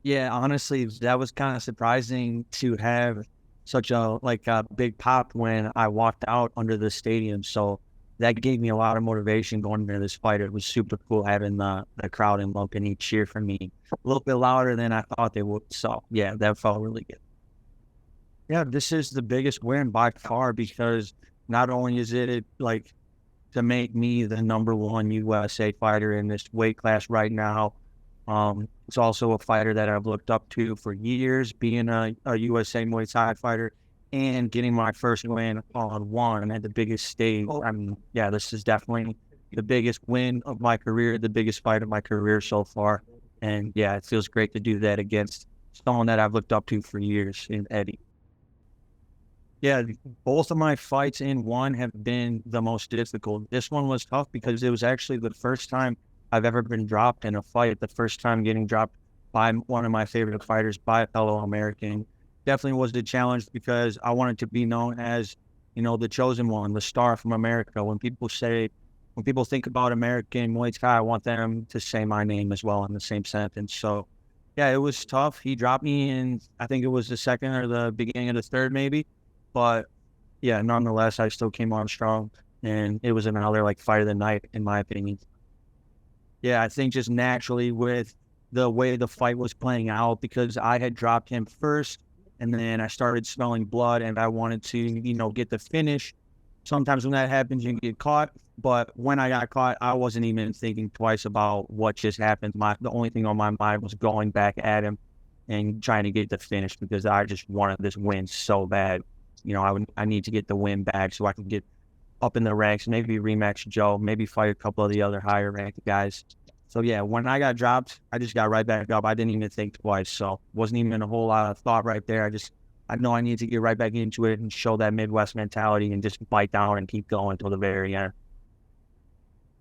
Yeah, honestly, that was kind of surprising to have such a big pop when I walked out under the stadium. So that gave me a lot of motivation going into this fight. It was super cool having the crowd in Lumpini cheer for me a little bit louder than I thought they would. So yeah, that felt really good. Yeah, this is the biggest win by far because not only is it like to make me the number one USA fighter in this weight class right now. It's also a fighter that I've looked up to for years, being a USA Muay Thai fighter and getting my first win on one at the biggest stage. I mean, yeah, this is definitely the biggest win of my career, the biggest fight of my career so far. And yeah, it feels great to do that against someone that I've looked up to for years in Eddie. Yeah, both of my fights in one have been the most difficult. This one was tough because it was actually the first time I've ever been dropped in a fight, the first time getting dropped by one of my favorite fighters, by a fellow American. Definitely was the challenge because I wanted to be known as, the chosen one, the star from America. When people think about American Muay Thai, I want them to say my name as well in the same sentence. So, yeah, it was tough. He dropped me in, I think it was the second or the beginning of the third, maybe. But yeah, nonetheless, I still came on strong, and it was another fight of the night, in my opinion. Yeah, I think just naturally with the way the fight was playing out, because I had dropped him first, and then I started smelling blood, and I wanted to, get the finish. Sometimes when that happens, you get caught. But when I got caught, I wasn't even thinking twice about what just happened. The only thing on my mind was going back at him and trying to get the finish because I just wanted this win so bad. I need to get the win back so I can get up in the ranks, maybe rematch Joe, maybe fight a couple of the other higher ranked guys. So yeah, when I got dropped, I just got right back up. I didn't even think twice. So wasn't even a whole lot of thought right there. I know I need to get right back into it and show that Midwest mentality and just bite down and keep going until the very end.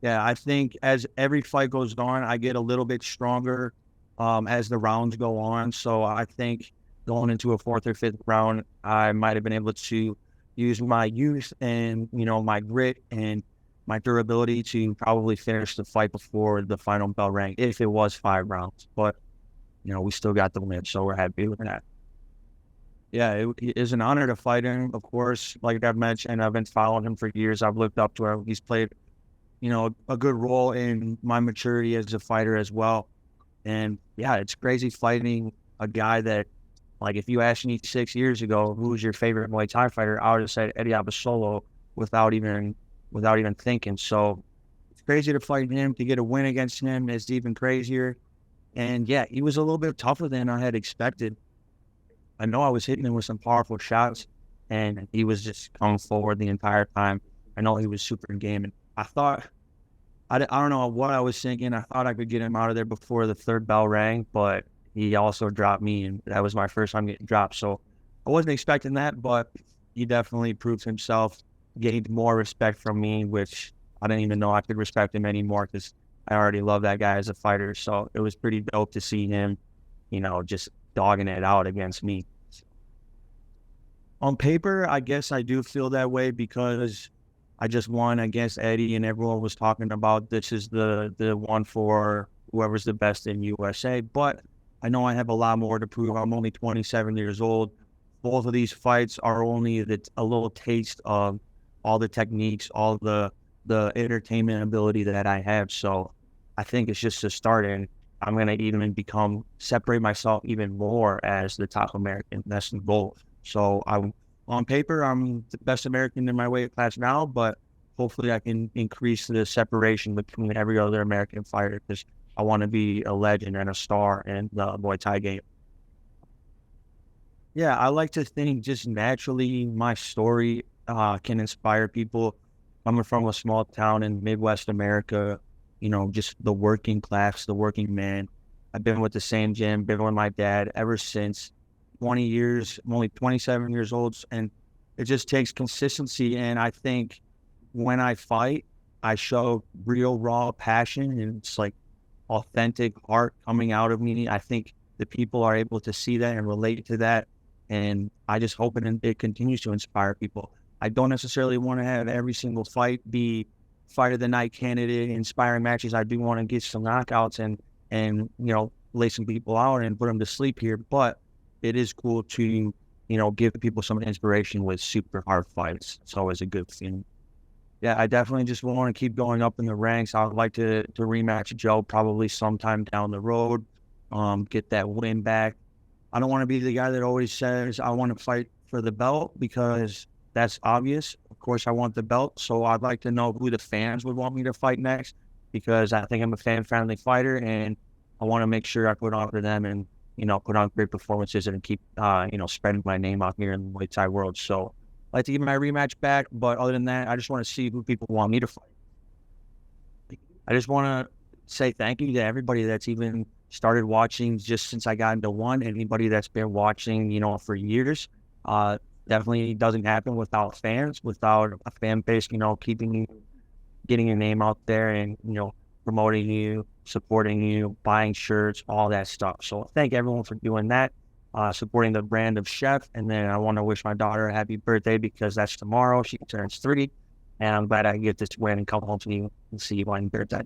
Yeah, I think as every fight goes on, I get a little bit stronger as the rounds go on. So I think going into a fourth or fifth round, I might have been able to use my youth and, my grit and my durability to probably finish the fight before the final bell rang, if it was 5 rounds. But, we still got the win, so we're happy with that. Yeah, it is an honor to fight him, of course. Like I've mentioned, I've been following him for years. I've looked up to him. He's played, a good role in my maturity as a fighter as well. And yeah, it's crazy fighting a guy that, if you asked me 6 years ago, who was your favorite Muay Thai fighter, I would have said Eddie Abasolo without even thinking. So it's crazy to fight him. To get a win against him is even crazier. And yeah, he was a little bit tougher than I had expected. I know I was hitting him with some powerful shots, and he was just coming forward the entire time. I know he was super game, and I don't know what I was thinking. I thought I could get him out of there before the third bell rang, but he also dropped me, and that was my first time getting dropped. So I wasn't expecting that, but he definitely proved himself, gained more respect from me, which I didn't even know I could respect him anymore because I already love that guy as a fighter. So it was pretty dope to see him, just dogging it out against me. On paper, I guess I do feel that way because I just won against Eddie, and everyone was talking about this is the one for whoever's the best in USA. But I know I have a lot more to prove. I'm only 27 years old. Both of these fights are only a little taste of all the techniques, all the entertainment ability that I have. So I think it's just a start, and I'm going to even separate myself even more as the top American. That's the goal. So on paper, I'm the best American in my weight class now, but hopefully I can increase the separation between every other American fighter because I want to be a legend and a star in the Muay Thai game. Yeah, I like to think just naturally my story can inspire people. Coming from a small town in Midwest America, just the working class, the working man. I've been with the same gym, been with my dad ever since 20 years. I'm only 27 years old, and it just takes consistency. And I think when I fight, I show real raw passion, and it's authentic heart coming out of me. I think the people are able to see that and relate to that. And I just hope it continues to inspire people. I don't necessarily want to have every single fight be fight of the night candidate, inspiring matches. I do want to get some knockouts and lay some people out and put them to sleep here, but it is cool to, give people some inspiration with super hard fights. It's always a good feeling. Yeah, I definitely just want to keep going up in the ranks. I would like to rematch Joe probably sometime down the road, get that win back. I don't want to be the guy that always says I want to fight for the belt, because that's obvious. Of course, I want the belt. So I'd like to know who the fans would want me to fight next, because I think I'm a fan-friendly fighter, and I want to make sure I put on for them and, put on great performances and keep, spreading my name out here in the Muay Thai world. So I'd like to get my rematch back. But other than that, I just want to see who people want me to fight. I just want to say thank you to everybody that's even started watching just since I got into one. Anybody that's been watching, for years. Definitely doesn't happen without fans, without a fan base, keeping you, getting your name out there and, promoting you, supporting you, buying shirts, all that stuff. So thank everyone for doing that, supporting the brand of Chef. And then I want to wish my daughter a happy birthday, because that's tomorrow. She turns 3, and I'm glad I can get this win and come home to you and see you on your birthday.